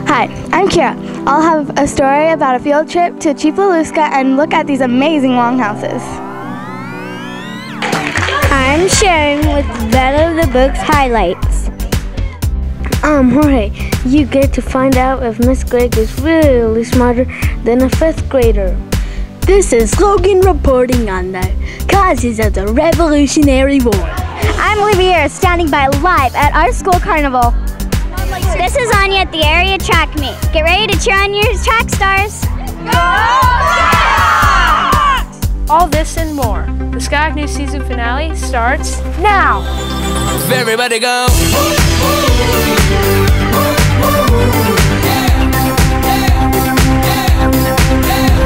Hi, I'm Kira. I'll have a story about a field trip to Chipaluska and look at these amazing longhouses. I'm Sharon with Better the Book's highlights. Jorge, you get to find out if Miss Greg is really smarter than a 5th grader. This is Logan reporting on the causes of the Revolutionary War. I'm Olivier, standing by live at our school carnival. This is Anya at the area track meet. Get ready to cheer on your track stars. Go! All this and more. The Skyhawk News season finale starts now. Everybody go.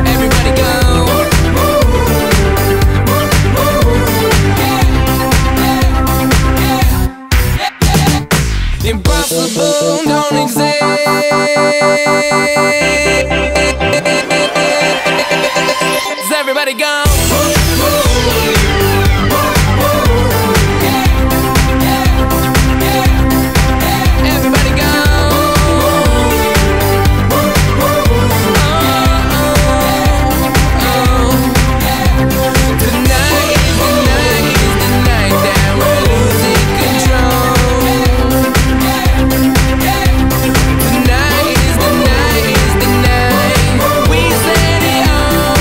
Everybody go. Impossible don't exist. Everybody go. Everybody go. Tonight is the night that we're losing control. Tonight is the night we set it on.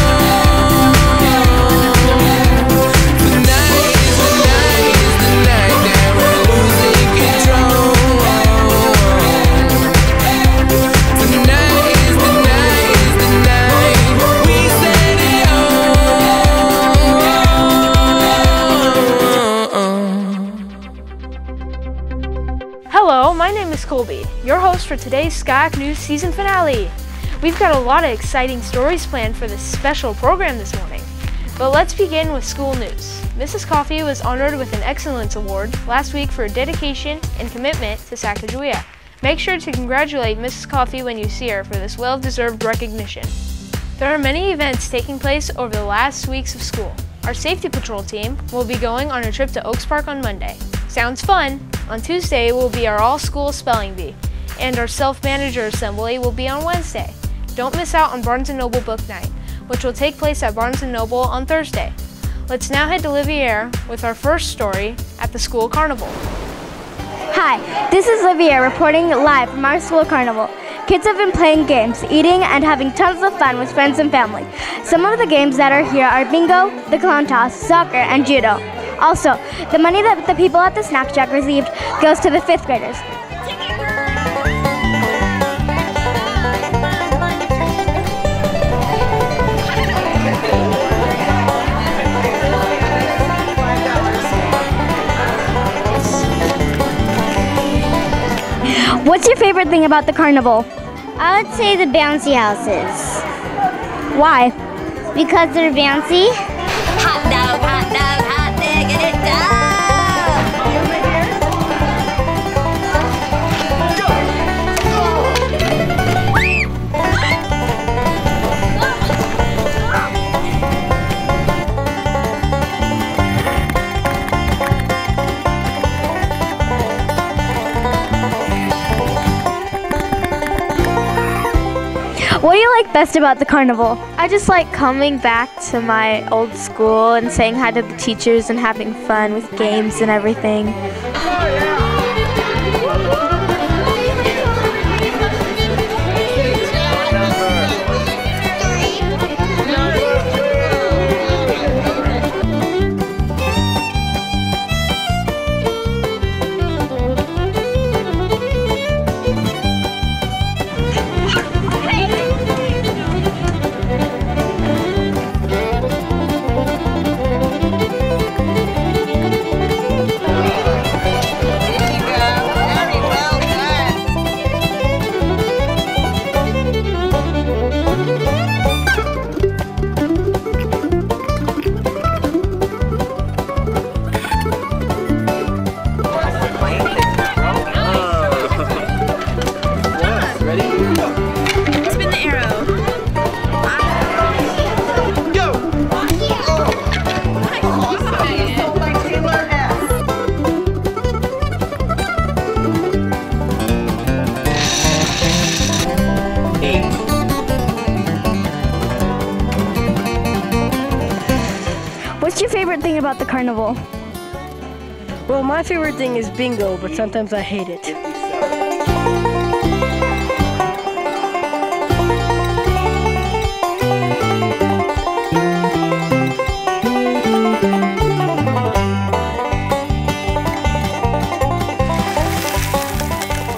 Tonight is the night that we're losing control. Tonight is the night we set it on. Hello, my name is Colby, your host for today's Skyhawk News season finale. We've got a lot of exciting stories planned for this special program this morning. But let's begin with school news. Mrs. Coffey was honored with an Excellence Award last week for dedication and commitment to Sacagawea. Make sure to congratulate Mrs. Coffey when you see her for this well-deserved recognition. There are many events taking place over the last weeks of school. Our safety patrol team will be going on a trip to Oaks Park on Monday. Sounds fun! On Tuesday will be our all-school spelling bee, and our self-manager assembly will be on Wednesday. Don't miss out on Barnes & Noble Book Night, which will take place at Barnes & Noble on Thursday. Let's now head to Livier with our first story at the school carnival. Hi, this is Livier reporting live from our school carnival. Kids have been playing games, eating, and having tons of fun with friends and family. Some of the games that are here are bingo, the clown toss, soccer, and judo. Also, the money that the people at the snack shack received goes to the 5th graders. What's your favorite thing about the carnival? I would say the bouncy houses. Why? Because they're bouncy. Hot dog, hot digging it down. What do you like best about the carnival? I just like coming back to my old school and saying hi to the teachers and having fun with games and everything. favorite thing about the carnival? Well, my favorite thing is bingo, but sometimes I hate it.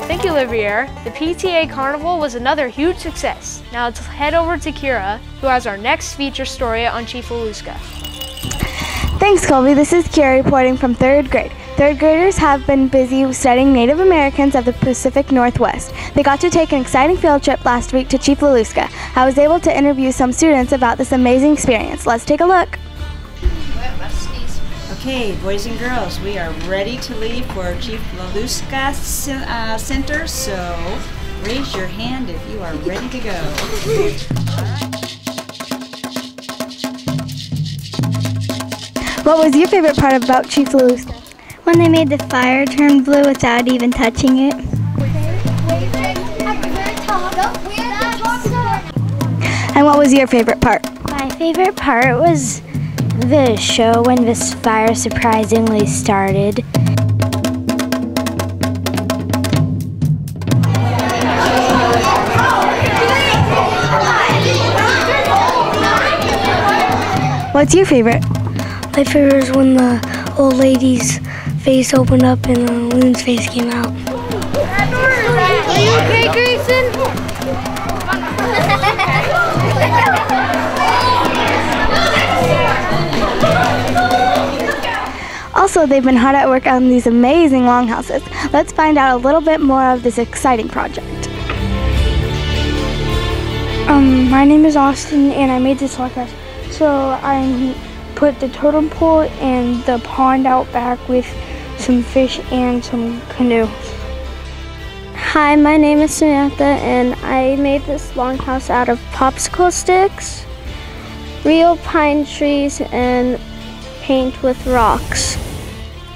Thank you, Olivier. The PTA Carnival was another huge success. Now let's head over to Kira, who has our next feature story on Chief Laluska. Thanks, Colby. This is Kira reporting from 3rd grade. 3rd graders have been busy studying Native Americans of the Pacific Northwest. They got to take an exciting field trip last week to Chief Laluska. I was able to interview some students about this amazing experience. Let's take a look. Okay, boys and girls, we are ready to leave for Chief Laluska Center, so raise your hand if you are ready to go. What was your favorite part about Chief Laluska? When they made the fire turn blue without even touching it. And what was your favorite part? My favorite part was the show when this fire surprisingly started. What's your favorite? My favorite is when the old lady's face opened up and the loon's face came out. Are you okay, Grayson? Also, they've been hard at work on these amazing longhouses. Let's find out a little bit more of this exciting project. My name is Austin and I made this longhouse. So I put the totem pole and the pond out back with some fish and some canoes. Hi, my name is Samantha and I made this longhouse out of popsicle sticks, real pine trees, and paint with rocks.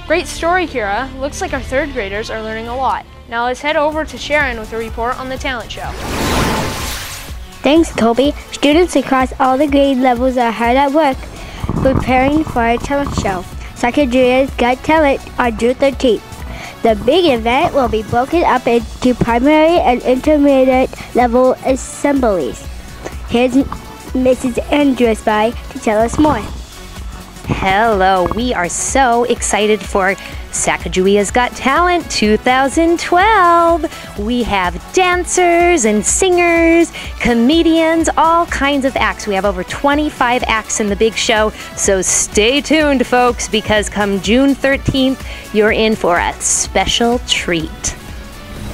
Great story, Kira. Looks like our 3rd graders are learning a lot. Now let's head over to Sharon with a report on the talent show. Thanks, Toby. Students across all the grade levels are hard at work preparing for a talent show. Sacagaya's Got Talent on June 13th. The big event will be broken up into primary and intermediate level assemblies. Here's Mrs. Andrews to tell us more. Hello, we are so excited for Sacagaya's Got Talent 2012. We have dancers and singers, comedians, all kinds of acts. We have over 25 acts in the big show, so stay tuned, folks, because come June 13th, you're in for a special treat.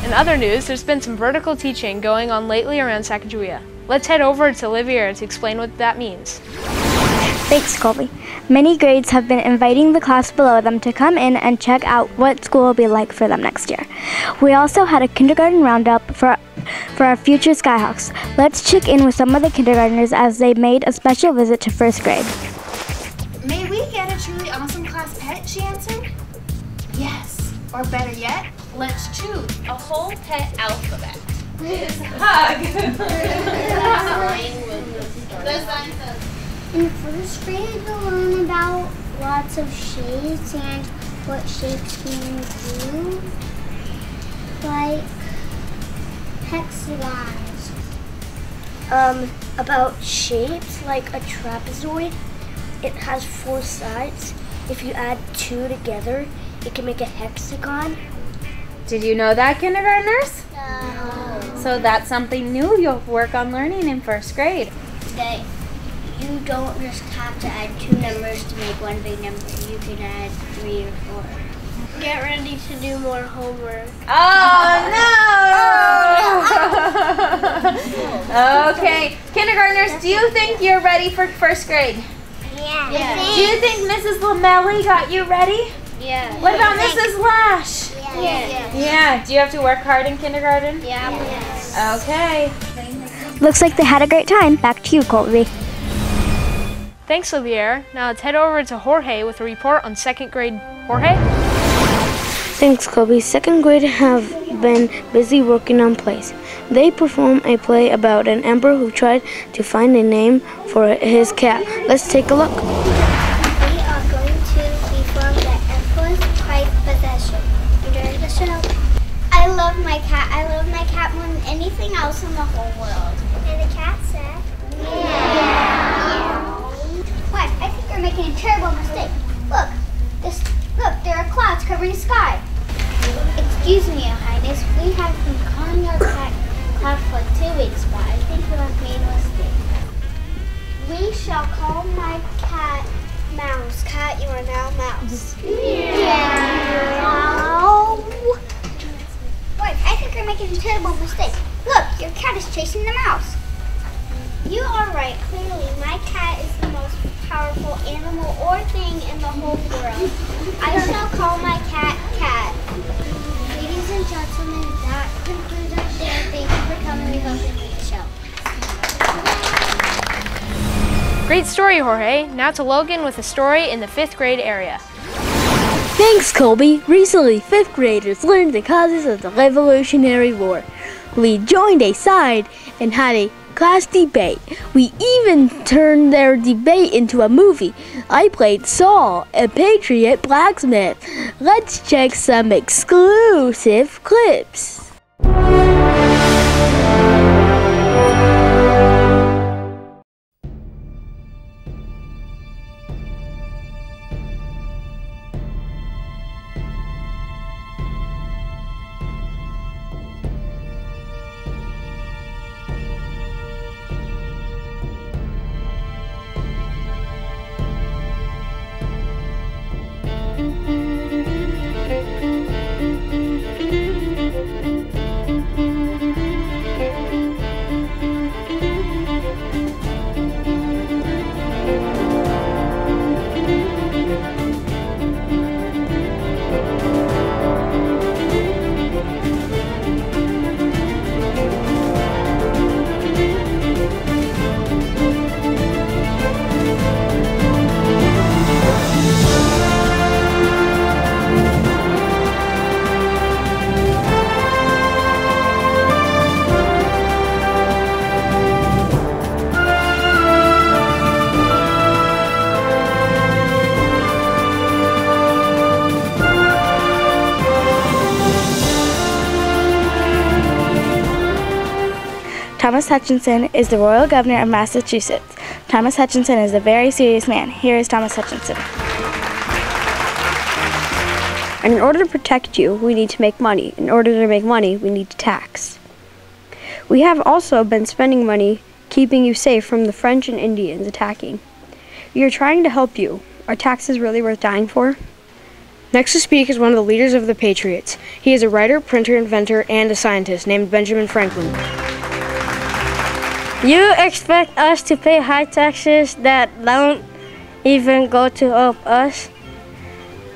In other news, there's been some vertical teaching going on lately around Sacagawea. Let's head over to Olivier to explain what that means. Thanks, Colby. Many grades have been inviting the class below them to come in and check out what school will be like for them next year. We also had a kindergarten roundup for our future Skyhawks. Let's check in with some of the kindergartners as they made a special visit to 1st grade. May we get a truly awesome class pet, she answered. Yes, or better yet, let's choose a whole pet alphabet. Hug. In 1st grade, we'll learn about lots of shapes and what shapes can do, like hexagons. About shapes, like a trapezoid. It has 4 sides. If you add 2 together, it can make a hexagon. Did you know that, kindergartners? No. So that's something new you'll work on learning in 1st grade. That you don't just have to add 2 numbers to make one big number. You can add 3 or 4. Get ready to do more homework. Oh, no! Okay, kindergartners, do you think you're ready for 1st grade? Yeah. Do you think Mrs. Lamelli got you ready? Yeah. What about Mrs. Lash? Yeah. Yeah. Do you have to work hard in kindergarten? Yeah. Yes. Okay. Looks like they had a great time. Back to you, Colby. Thanks, Olivier. Now let's head over to Jorge with a report on 2nd grade. Jorge? Thanks, Kobe. 2nd grade have been busy working on plays. They perform a play about an emperor who tried to find a name for his cat. Let's take a look. We are going mouse in the whole world. And the cat said, meow. What? I think you're making a terrible mistake. Look, there are clouds covering the sky. Excuse me, Your Highness. We have been calling our cat Cloud for 2 weeks, but I think you have made a mistake. We shall call my cat Mouse. Cat, you are now Mouse. Meow. Wait, I think you're making a terrible mistake. Look, your cat is chasing the mouse. You are right. Clearly, my cat is the most powerful animal or thing in the whole world. I shall call my cat Cat. Ladies and gentlemen, that concludes our show. Thank you for coming. We hope you enjoyed the show. Great story, Jorge. Now to Logan with a story in the 5th grade area. Thanks, Colby. Recently, 5th graders learned the causes of the Revolutionary War. We joined a side and had a class debate. We even turned their debate into a movie. I played Saul, a patriot blacksmith. Let's check some exclusive clips. Thomas Hutchinson is the Royal Governor of Massachusetts. Thomas Hutchinson is a very serious man. Here is Thomas Hutchinson. And in order to protect you, we need to make money. In order to make money, we need to tax. We have also been spending money keeping you safe from the French and Indians attacking. We are trying to help you. Are taxes really worth dying for? Next to speak is one of the leaders of the Patriots. He is a writer, printer, inventor, and a scientist named Benjamin Franklin. You expect us to pay high taxes that don't even go to help us,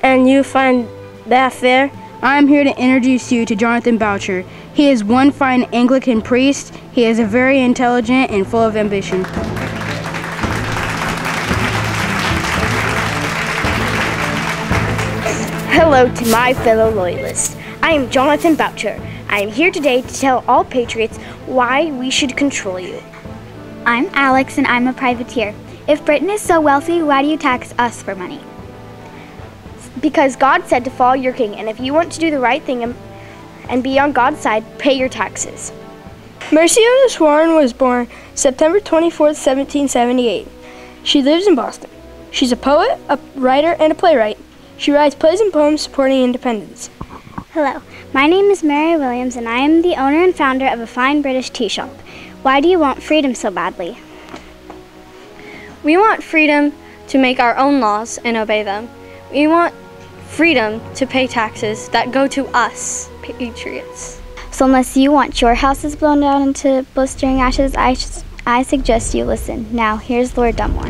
and you find that fair? I'm here to introduce you to Jonathan Boucher. He is one fine Anglican priest. He is very intelligent and full of ambition. Hello to my fellow loyalists. I am Jonathan Boucher. I am here today to tell all patriots why we should control you. I'm Alex and I'm a privateer. If Britain is so wealthy, why do you tax us for money? Because God said to follow your king, and if you want to do the right thing and be on God's side, pay your taxes. Mercy of the Swan was born September 24th, 1778. She lives in Boston. She's a poet, a writer, and a playwright. She writes plays and poems supporting independence. Hello, my name is Mary Williams and I am the owner and founder of a fine British tea shop. Why do you want freedom so badly? We want freedom to make our own laws and obey them. We want freedom to pay taxes that go to us, patriots. So unless you want your houses blown down into blistering ashes, I suggest you listen. Now, here's Lord Dunmore.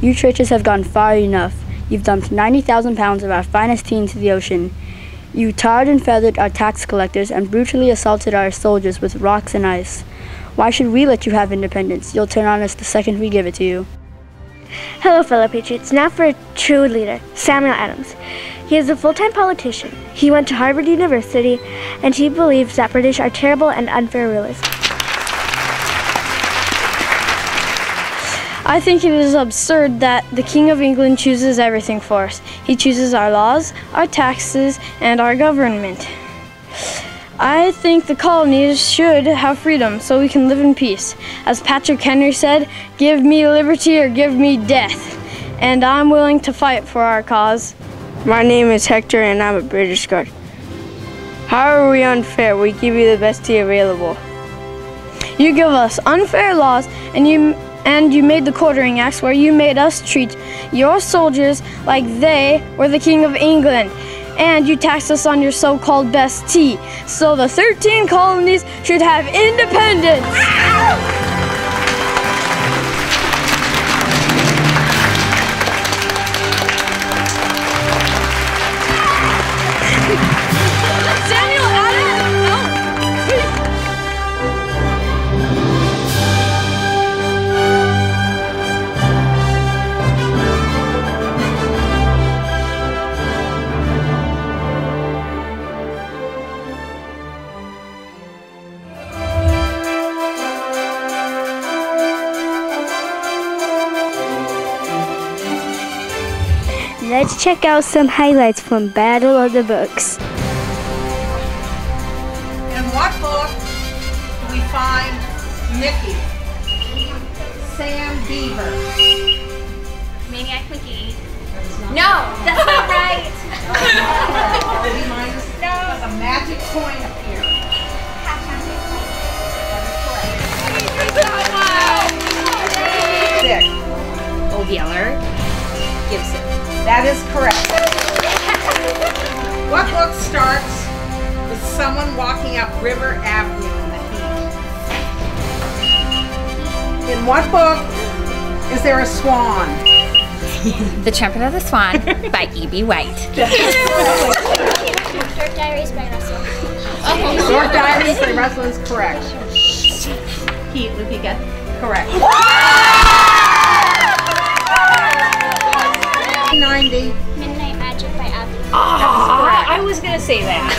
You churches have gone far enough. You've dumped 90,000 pounds of our finest tea into the ocean. You tarred and feathered our tax collectors and brutally assaulted our soldiers with rocks and ice. Why should we let you have independence? You'll turn on us the second we give it to you. Hello, fellow patriots. Now for a true leader, Samuel Adams. He is a full-time politician. He went to Harvard University, and he believes that British are terrible and unfair rulers. I think it is absurd that the King of England chooses everything for us. He chooses our laws, our taxes, and our government. I think the colonies should have freedom so we can live in peace. As Patrick Henry said, give me liberty or give me death. And I'm willing to fight for our cause. My name is Hector and I'm a British Guard. How are we unfair? We give you the best tea available. You give us unfair laws and you made the Quartering Acts where you made us treat your soldiers like they were the King of England. And you taxed us on your so-called best tea. So the 13 colonies should have independence. Let's check out some highlights from Battle of the Books. In what book do we find Mickey? Sam Beaver. Maniac Mickey. No, that's not right. No. A magic coin appears. Six. Old Yeller. Gibson. That is correct. What book starts with someone walking up River Avenue in the heat? In what book is there a swan? The Trumpet of the Swan by E.B. White. Dark Diaries by Russell. Dark Diaries by Russell is correct. Pete, Lucy, good. Correct. 90. Midnight Magic by Abby. I was going to say that.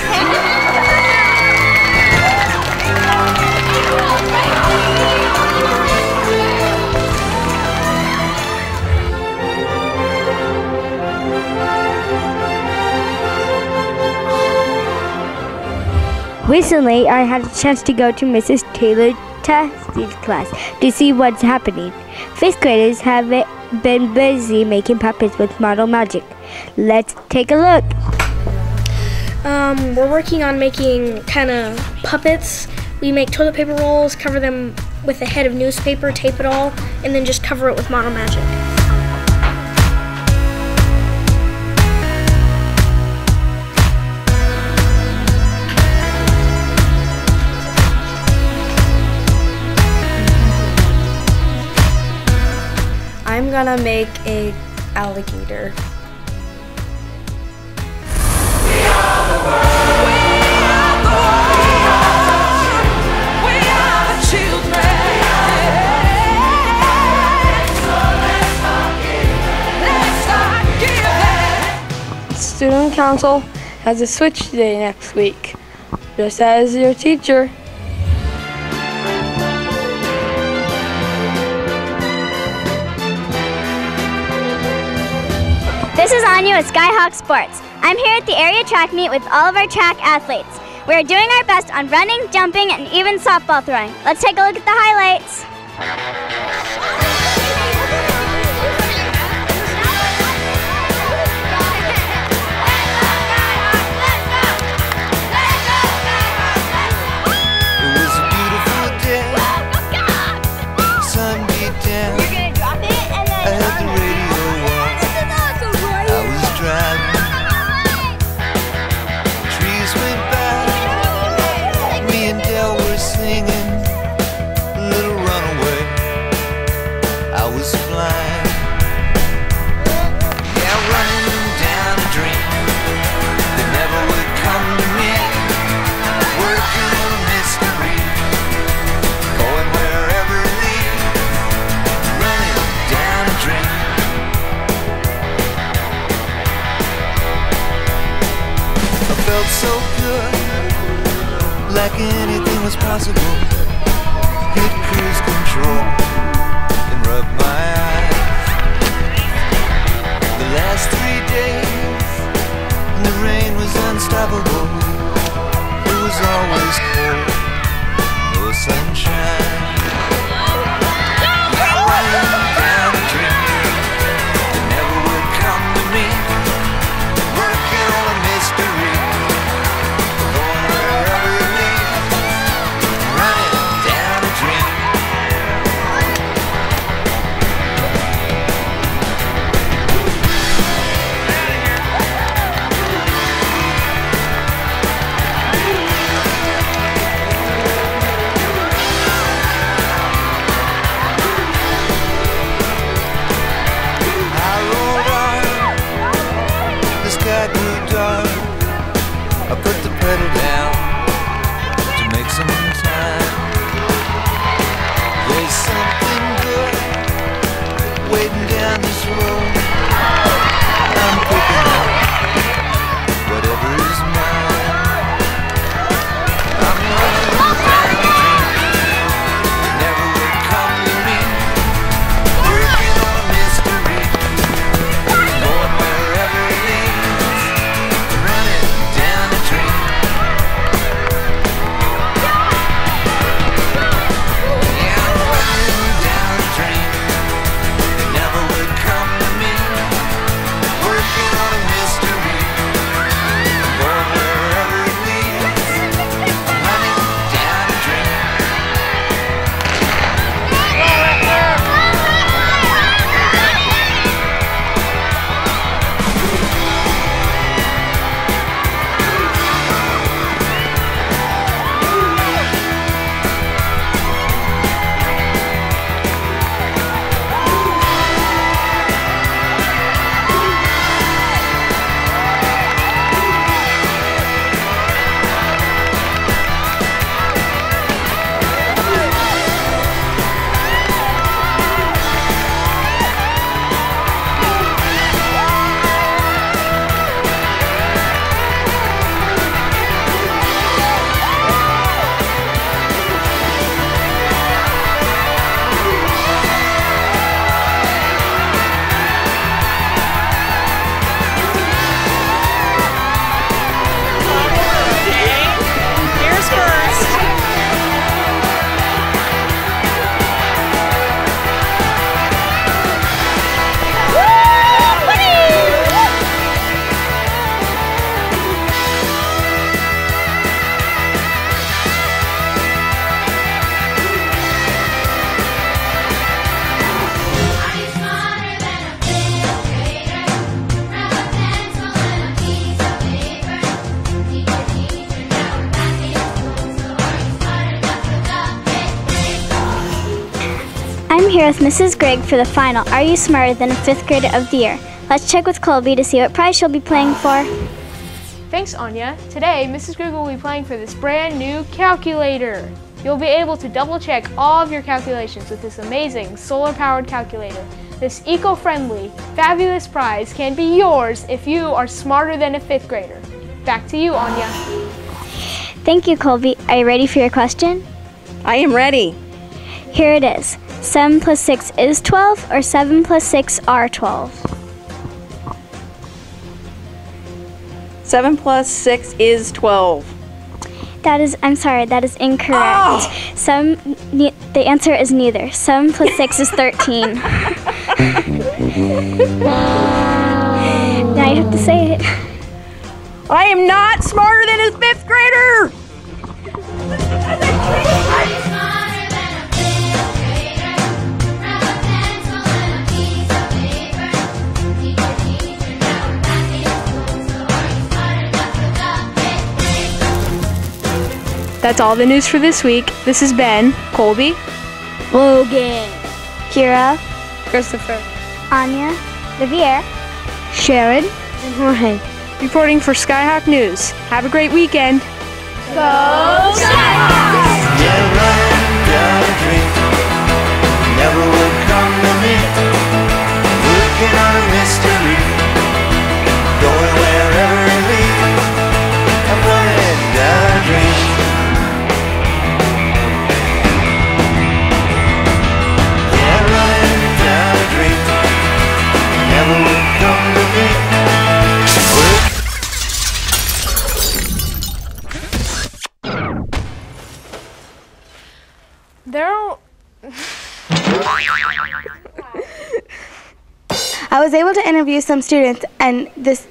Recently, I had a chance to go to Mrs. Taylor Tassie's class to see what's happening. Fifth graders have been busy making puppets with model magic. Let's take a look. We're working on making kind of puppets. We make toilet paper rolls, cover them with a head of newspaper, tape it all, and then just cover it with model magic. I'm gonna make a alligator. Student Council has a switch day next week, just as your teacher. This is Anya with Skyhawk Sports. I'm here at the area track meet with all of our track athletes. We are doing our best on running, jumping, and even softball throwing. Let's take a look at the highlights. So good, like anything was possible. Hit cruise control and rub my eyes. The last 3 days, and the rain was unstoppable. It was always cold, no sunshine. I ran down a dream that never would come to me, working on a mystery, going wherever it leads, running down a dream. Got too dark. I put the pedal down to make some time. There's something good waiting down this road. I'm picking up whatever is mine. I'm running down a dream that never would come to me, working on a mystery, going wherever it leads. Down a dream. Yeah, I'm running down a dream that never would come to me, working on a mystery, going wherever it leads. I'm running down a dream. I'm here with Mrs. Gregg for the final Are You Smarter Than a Fifth Grader of the Year? Let's check with Colby to see what prize she'll be playing for. Thanks, Anya. Today, Mrs. Gregg will be playing for this brand new calculator. You'll be able to double check all of your calculations with this amazing solar-powered calculator. This eco-friendly, fabulous prize can be yours if you are smarter than a fifth grader. Back to you, Anya. Thank you, Colby. Are you ready for your question? I am ready. Here it is. 7 plus 6 is 12, or 7 plus 6 are 12? 7 plus 6 is 12. I'm sorry, that is incorrect. The answer is neither. 7 plus 6 is 13. Now you have to say it. I am not smarter than a fifth grader! That's all the news for this week. This is Ben, Colby, Logan, Kira, Christopher, Anya, Javier, Sharon, and Jorge, reporting for Skyhawk News. Have a great weekend. Go Skyhawks! Yeah, running down a dream never would come to me, working on a mystery, going wherever it leads. I'm running down a dream. Yeah, running down a dream never would come to me. I was able to interview some students and this.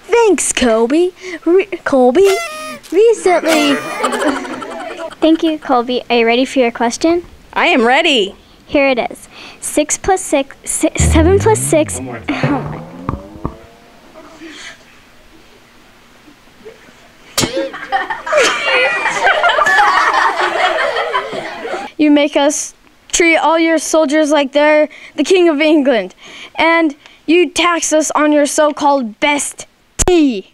Thanks, Colby. Colby, recently. Thank you, Colby. Are you ready for your question? I am ready. Here it is. 7 plus 6. You make us treat all your soldiers like they're the King of England. And you tax us on your so-called best tea.